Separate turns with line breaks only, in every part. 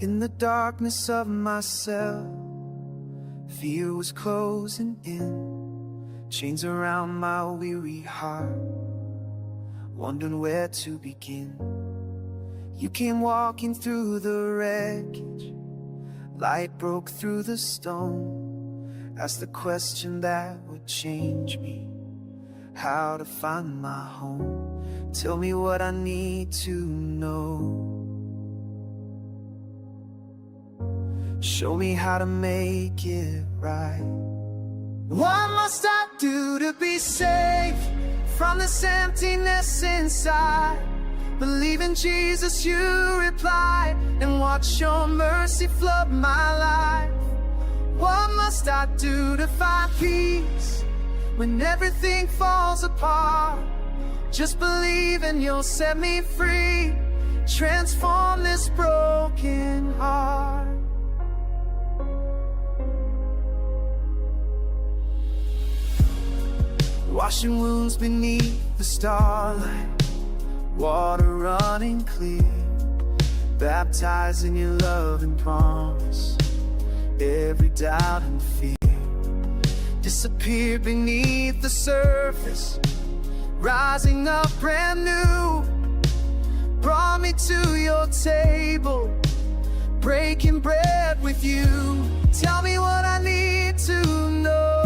In the darkness of myself, fear was closing in, chains around my weary heart, wondering where to begin. You came walking through the wreckage, light broke through the stone, asked the question that would change me, how to find my home. Tell me what I need to know. Show me how to make it right. What must I do to be safe from this emptiness inside? Believe in Jesus, you replied, and watch your mercy flood my life. What must I do to find peace when everything falls apart? Just believe and you'll set me free, transform this broken heart. Washing wounds beneath the starlight, water running clear, baptized in your love and promise. Every doubt and fear disappeared beneath the surface, rising up brand new. Brought me to your table, breaking bread with you. Tell me what I need to know.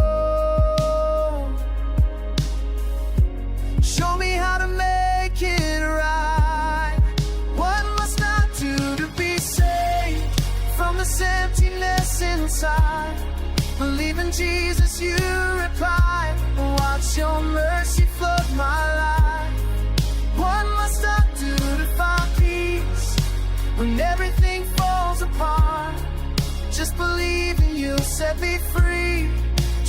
Show me how to make it right. What must I do to be saved from this emptiness inside? Believe in Jesus, you replied, watch your mercy flood my life. What must I do to find peace when everything falls apart? Just believe and you'll set me free,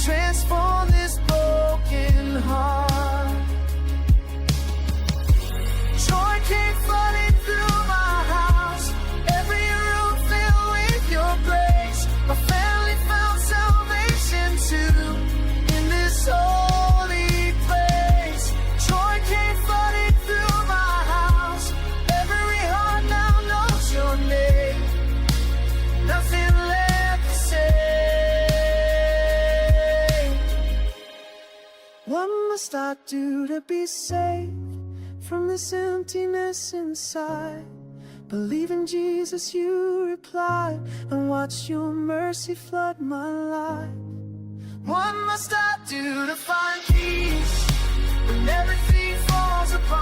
transform this broken heart. Joy came flooding through my house, every room filled with your grace. My family found salvation too in this holy place. Joy came flooding through my house, every heart now knows your name. Nothing left to say. What must I do to be saved from this emptiness inside? Believe in Jesus, you replied, and watch your mercy flood my life. What must I do to find peace when everything falls apart?